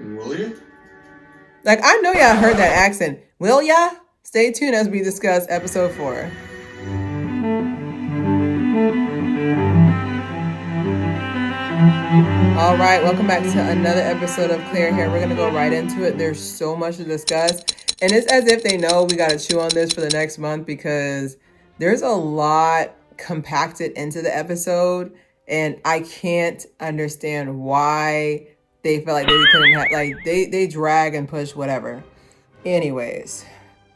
Will you? Like, I know y'all heard that accent. Will ya? Stay tuned as we discuss episode 4. All right, welcome back to another episode of Clear Hair. We're going to go right into it. There's so much to discuss. And it's as if they know we got to chew on this for the next month because there's a lot compacted into the episode. And I can't understand why they felt like they couldn't have, like, they drag and push whatever. Anyways,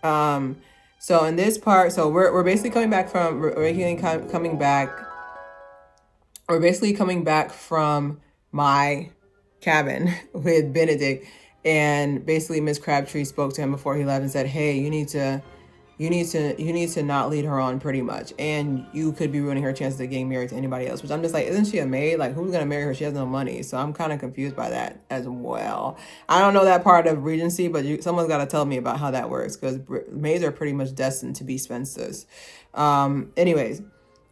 so in this part, so we're basically coming back from, we're basically coming back from my cabin with Benedict, and basically Miss Crabtree spoke to him before he left and said, hey, you need to not lead her on, pretty much, and you could be ruining her chances of getting married to anybody else. Which I'm just like, isn't she a maid? Like, who's gonna marry her? She has no money. So I'm kind of confused by that as well. I don't know that part of Regency, but someone's got to tell me about how that works, because maids are pretty much destined to be spinsters. Anyways,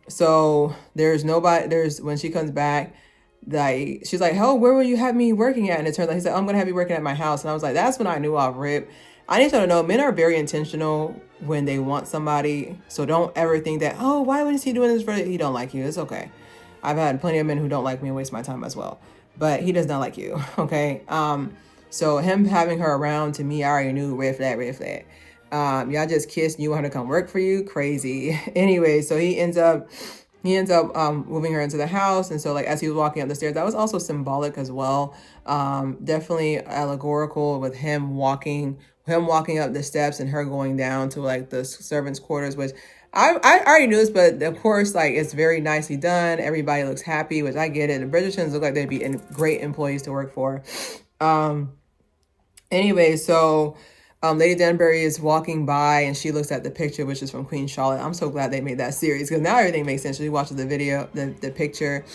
so when she comes back, like, she's like, oh, where will you have me working at? And it turns out he said, oh, I'm gonna have you working at my house. And I was like, that's when I knew off rip. I need you to know, men are very intentional when they want somebody. So don't ever think that, oh, why was he doing this for you? He don't like you. It's okay. I've had plenty of men who don't like me and waste my time as well. But he does not like you. Okay. So him having her around, to me, I already knew, red flag. Y'all just kissed and you want her to come work for you? Crazy. Anyway, so he ends up moving her into the house. And so, like, as he was walking up the stairs, that was also symbolic as well. Definitely allegorical, with him walking up the steps and her going down to, like, the servants' quarters, which I already knew this, but of course, like, it's very nicely done. Everybody looks happy, which I get it. The Bridgertons look like they'd be great employees to work for. Anyway, so Lady Danbury is walking by and she looks at the picture, which is from Queen Charlotte. I'm so glad they made that series, because now everything makes sense. She watches the video, the picture,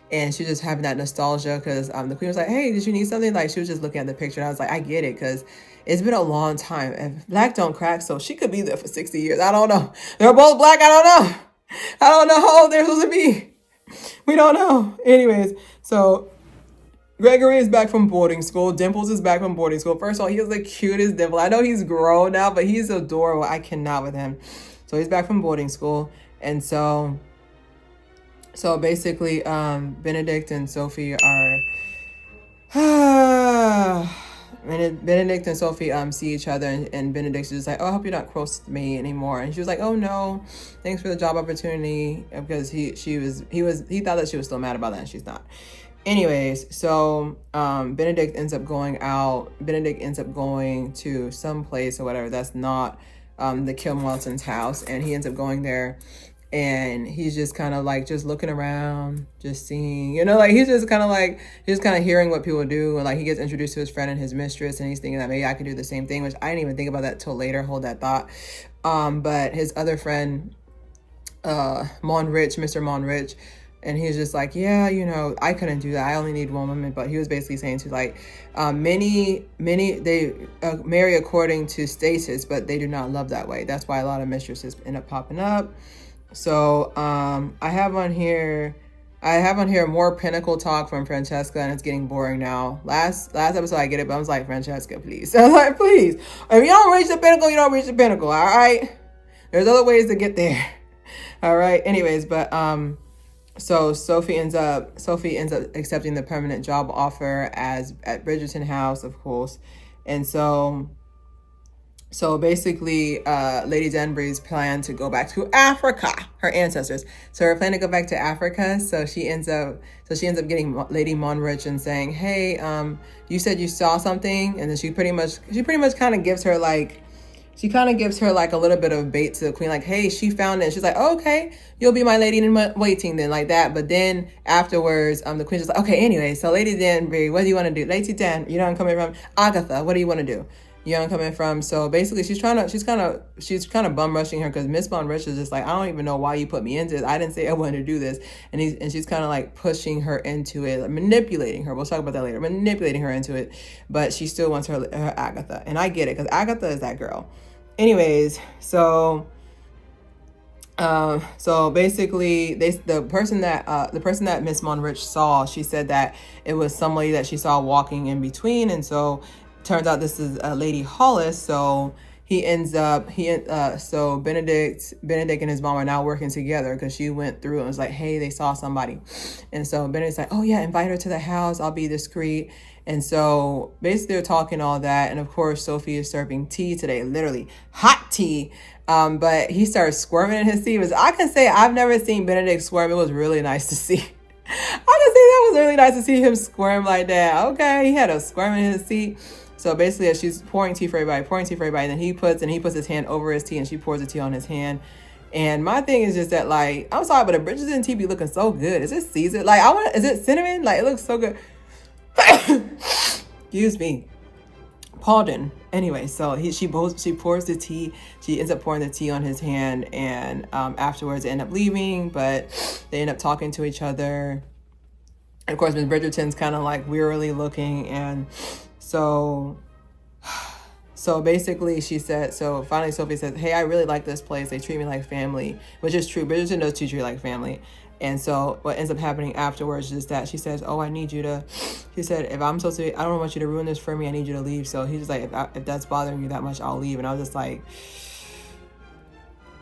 and she's just having that nostalgia, because the Queen was like, hey, did you need something? Like, she was just looking at the picture, and I was like, I get it, because it's been a long time. And black don't crack, so she could be there for 60 years. I don't know. They're both black. I don't know. I don't know how old they're supposed to be. We don't know. Anyways, so Gregory is back from boarding school. Dimples is back from boarding school. First of all, he is the cutest Dimple. I know he's grown now, but he's adorable. I cannot with him. So he's back from boarding school. And so basically, Benedict and Sophie are... Benedict and Sophie see each other, and Benedict's just like, oh, I hope you're not close to me anymore. And she was like, oh no, thanks for the job opportunity, because he thought that she was still mad about that, and she's not. Anyways, so Benedict ends up going to some place or whatever that's not the Kim Walton's house, and he ends up going there, and he's just kind of like just looking around, just seeing, like, he's just kind of hearing what people do, and like he gets introduced to his friend and his mistress, and he's thinking that maybe I could do the same thing, which I didn't even think about that till later. Hold that thought. But his other friend, Mr. Monrich, and he's just like, yeah, I couldn't do that. I only need one woman. But he was basically saying to, like, many, they marry according to status, but they do not love that way. That's why a lot of mistresses end up popping up. So I have on here more pinnacle talk from Francesca, and it's getting boring now. Last episode I get it, but I was like, Francesca, please. I was like, please. If you don't reach the pinnacle, you don't reach the pinnacle. All right. There's other ways to get there. All right. Anyways, but so Sophie ends up accepting the permanent job offer at Bridgerton House, of course. And so basically, Lady Danbury's plan to go back to Africa, her ancestors. So her plan to go back to Africa. So she ends up getting Lady Monrich and saying, hey, you said you saw something. And then she pretty much kind of gives her like a little bit of bait to the Queen, like, hey, she found it. She's like, oh, okay, you'll be my lady in waiting then, like that. But then afterwards, the Queen's just like, okay, anyway, so Lady Danbury, what do you want to do? Lady Dan, you know I'm coming from. Agatha, what do you want to do? You know I'm coming from. So basically, she's kind of bum rushing her, because Miss Monrich is just like, I don't even know why you put me into this. I didn't say I wanted to do this. And she's kind of like pushing her into it, like manipulating her. We'll talk about that later. Manipulating her into it, but she still wants her Agatha, and I get it, because Agatha is that girl. Anyways, so So basically, the person that Miss Monrich saw, she said that it was somebody that she saw walking in between, and so turns out this is Lady Hollis. So so Benedict and his mom are now working together because she went through and was like, hey, they saw somebody, and so Benedict's like, oh yeah, invite her to the house. I'll be discreet. And so basically they're talking all that. And of course, Sophie is serving tea today, literally hot tea. But he starts squirming in his seat. I can say I've never seen Benedict squirm. It was really nice to see. I can say that was really nice to see him squirm like that. Okay, he had a squirm in his seat. So basically, as she's pouring tea for everybody, and then he puts his hand over his tea and she pours the tea on his hand. And my thing is just that, like, I'm sorry, but a Bridgerton tea be looking so good. Is it Caesar? Like, is it cinnamon? Like, it looks so good. Excuse me. Pardon. Anyway, so she pours the tea. She ends up pouring the tea on his hand, and afterwards they end up leaving, but they end up talking to each other. And of course, Miss Bridgerton's kind of like wearily looking, and so basically finally Sophie says, hey, I really like this place. They treat me like family, which is true. Bridgerton does treat you like family. And so what ends up happening afterwards is that she says, oh, she said, if I'm supposed to, I don't want you to ruin this for me. I need you to leave. So he's just like, if that's bothering you that much, I'll leave. And I was just like,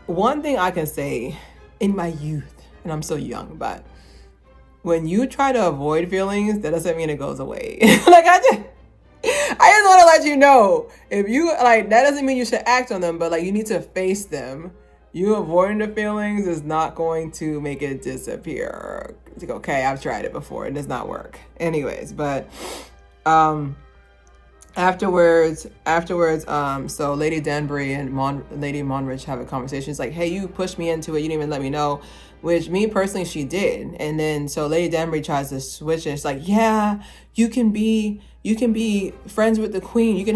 one thing I can say in my youth, and I'm so young, but when you try to avoid feelings, that doesn't mean it goes away. Like I just want to let you know, if you like, that doesn't mean you should act on them, but like you need to face them. You avoiding the feelings is not going to make it disappear. It's like, okay, I've tried it before. It does not work. Anyways, but afterwards, so Lady Danbury and Lady Monrich have a conversation. It's like, hey, you pushed me into it. You didn't even let me know. Which me personally, she did. And then so Lady Danbury tries to switch it. It's like, yeah, you can be friends with the queen. You can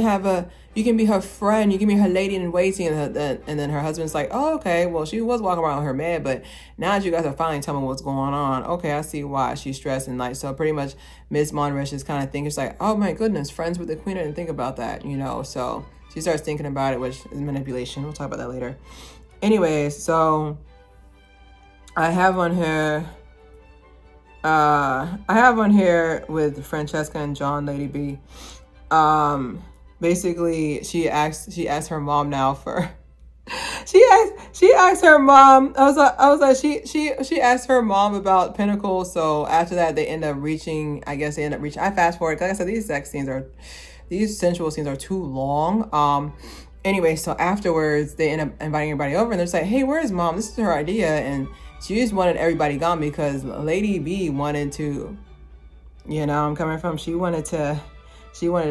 be her friend. You can be her lady in waiting. And then her husband's like, oh, okay. Well, she was walking around with her man, but now that you guys are finally telling me what's going on, okay, I see why she's stressed. And like, so pretty much Miss Monrich is kind of thinking, it's like, oh my goodness, friends with the queen. I didn't think about that, So she starts thinking about it, which is manipulation. We'll talk about that later. Anyways, so I have on here with Francesca and John, Lady B. Basically, she asked her mom now for. She asked her mom. I was like she asked her mom about Pinnacle. So after that, they end up reaching. I fast forward. Like I said, these sensual scenes are too long. Anyway, so afterwards, they end up inviting everybody over, and they're just like, hey, where's mom? This is her idea, and she just wanted everybody gone because Lady B wanted to, I'm coming from. She wanted to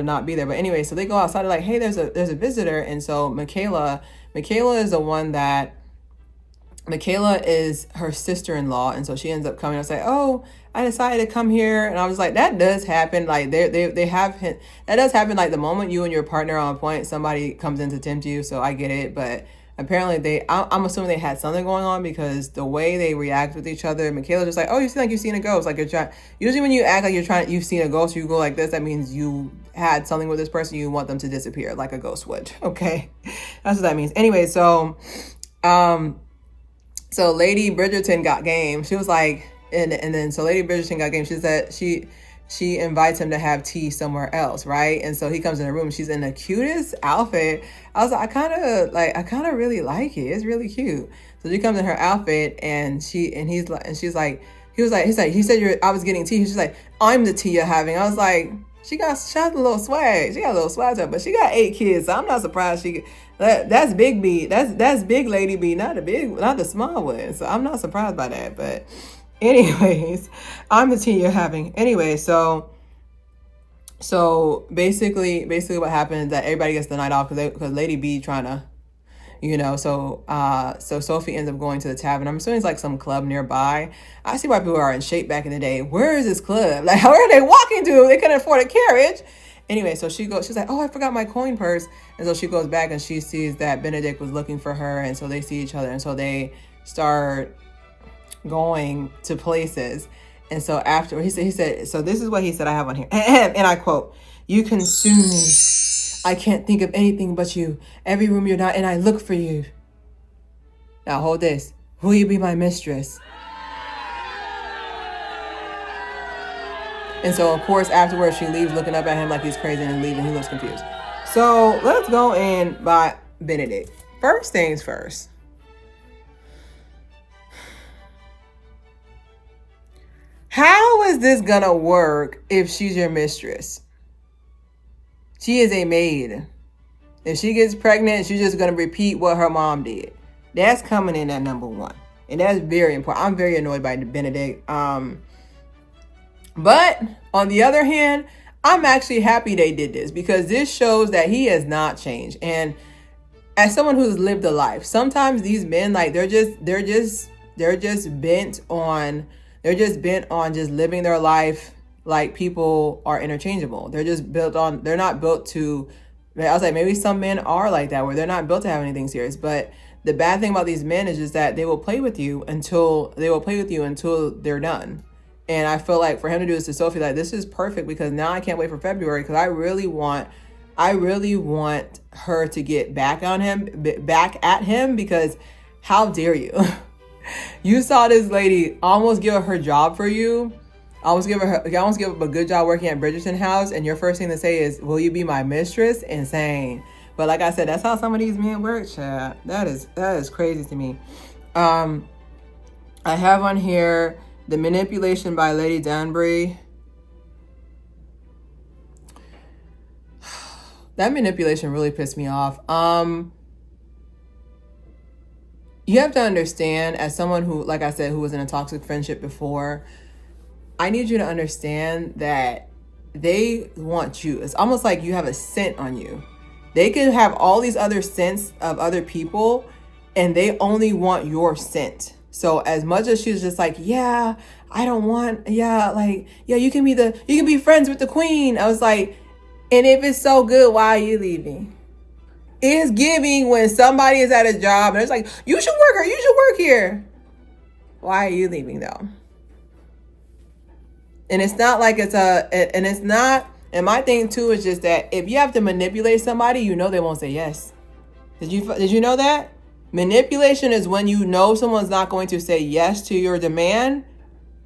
not be there. But anyway, so they go outside. They're like, hey, there's a visitor. And so Michaela is the one that, Michaela is her sister-in-law. And so she ends up coming and say, oh, I decided to come here. And I was like, that does happen. Like that does happen. Like the moment you and your partner are on point, somebody comes in to tempt you. So I get it. But apparently I'm assuming they had something going on because the way they react with each other, Michaela's just like, oh, you seem like you've seen a ghost. Like usually when you act like you've seen a ghost, you go like this, that means you had something with this person, you want them to disappear like a ghost would. Okay. That's what that means. Anyway, so Lady Bridgerton got game. She was like, and then so Lady Bridgerton got game. She said she invites him to have tea somewhere else, right? And so he comes in the room. She's in the cutest outfit. I was like, I kind of really like it. It's really cute. So she comes in her outfit, and he said I was getting tea. She's like, I'm the tea you're having. I was like, she has a little swag. She got a little swag to her, but she got 8 kids, so I'm not surprised that's big B. That's big Lady B, not the small one. So I'm not surprised by that, but. Anyways, I'm the tea you're having. Anyway, so basically what happened is that everybody gets the night off because Lady B trying to, so Sophie ends up going to the tavern. I'm assuming it's like some club nearby. I see why people are in shape back in the day. Where is this club? Like, where are they walking to? They couldn't afford a carriage. Anyway, so she's like, oh, I forgot my coin purse. And so she goes back and she sees that Benedict was looking for her. And so they see each other. And so they start going to places. And so after he said, so this is what he said I have on here. And I quote, you consume me. I can't think of anything but you. Every room you're not in, I look for you. Now hold this. Will you be my mistress? And so, of course, afterwards, she leaves looking up at him like he's crazy and leaving. He looks confused. So let's go in by Benedict. First things first. How is this gonna work if she's your mistress? She is a maid. If she gets pregnant, she's just gonna repeat what her mom did. That's coming in at number one. And that's very important. I'm very annoyed by Benedict. But on the other hand, I'm actually happy they did this because this shows that he has not changed. And as someone who's lived a life, sometimes these men, like they're just bent on just living their life like people are interchangeable. They're not built to, I was like, maybe some men are like that where they're not built to have anything serious. But the bad thing about these men is just that they will play with you until they're done. And I feel like for him to do this to Sophie, like this is perfect because now I can't wait for February because I really want her to get back at him because how dare you? You saw this lady almost give up her job for you. Almost give up a good job working at Bridgerton house, and your first thing to say is, "Will you be my mistress?" Insane. But like I said, that's how some of these men work, chat. That is crazy to me. I have on here the manipulation by Lady Danbury. That manipulation really pissed me off. You have to understand, as someone who, like I said, who was in a toxic friendship before, I need you to understand that they want you. It's almost like you have a scent on you. They can have all these other scents of other people, and they only want your scent. So as much as she's just like, you can be friends with the queen. I was like, and if it's so good, why are you leaving? It's giving when somebody is at a job and it's like, you should work here. Why are you leaving though? And it's not like and my thing too is just that if you have to manipulate somebody, you know they won't say yes. Did you know that? Manipulation is when you know someone's not going to say yes to your demand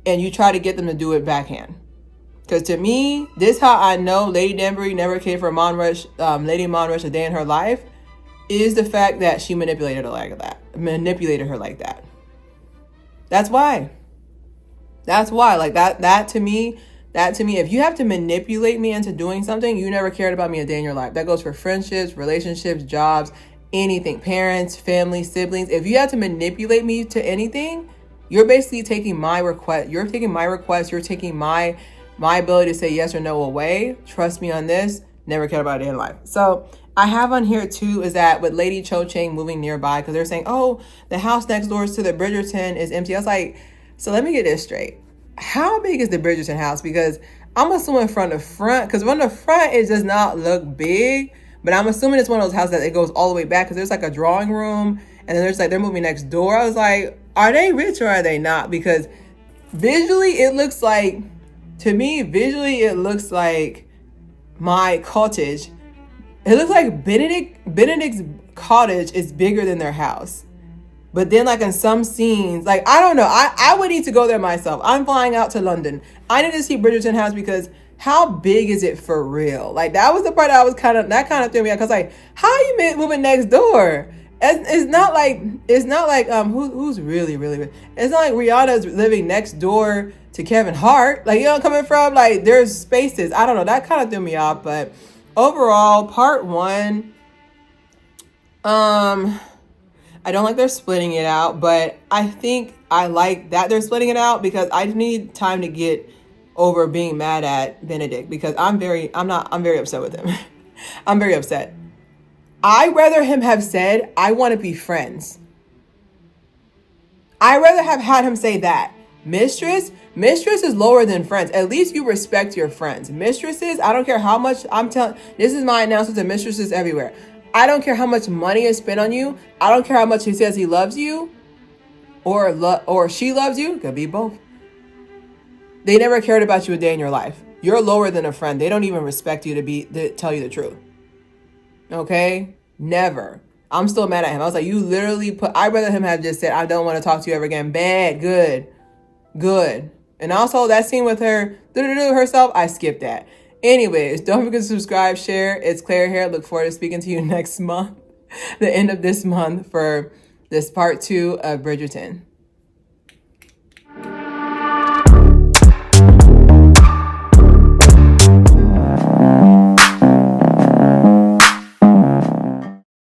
and you try to get them to do it backhand. Because to me, this is how I know Lady Danbury never cared for Lady Monrush a day in her life, is the fact that she manipulated her like that. That's why. Like that to me, if you have to manipulate me into doing something, you never cared about me a day in your life. That goes for friendships, relationships, jobs, anything, parents, family, siblings. If you have to manipulate me to anything, you're basically taking my request. You're taking my ability to say yes or no away. Trust me on this. Never cared about it in life. So I have on here too is that with Lady Cho Chang moving nearby, because they're saying, oh, the house next door to the Bridgerton is empty. I was like, so let me get this straight. How big is the Bridgerton house? Because I'm assuming from the front, because from the front it does not look big, but I'm assuming it's one of those houses that it goes all the way back because there's like a drawing room and then there's like they're moving next door. I was like, are they rich or are they not? Because visually it looks like my cottage. It looks like Benedict's cottage is bigger than their house. But then like in some scenes, like, I don't know. I would need to go there myself. I'm flying out to London. I need to see Bridgerton house because how big is it for real? Like that was the part that kind of threw me out. Cause like, how are you moving next door? It's not like who's really, really big. It's not like Rihanna's living next door to Kevin Hart. Like, you know, coming from like there's spaces. I don't know. That kind of threw me off. But overall, part one, I don't like they're splitting it out, but I think I like that they're splitting it out because I need time to get over being mad at Benedict because I'm very upset with him. I'm very upset. I'd rather him have said, I want to be friends. I'd rather have had him say that. Mistress is lower than friends. At least you respect your friends. Mistresses, I don't care how much this is my announcement to mistresses everywhere. I don't care how much money is spent on you. I don't care how much he says he loves you or she loves you. Could be both. They never cared about you a day in your life. You're lower than a friend. They don't even respect you to tell you the truth. Okay? Never. I'm still mad at him. I was like, you literally I'd rather him have just said, I don't want to talk to you ever again. Bad, good. And also that scene with her, herself, I skipped that. Anyways, don't forget to subscribe, share. It's Claire here. Look forward to speaking to you next month, the end of this month, for this part 2 of Bridgerton.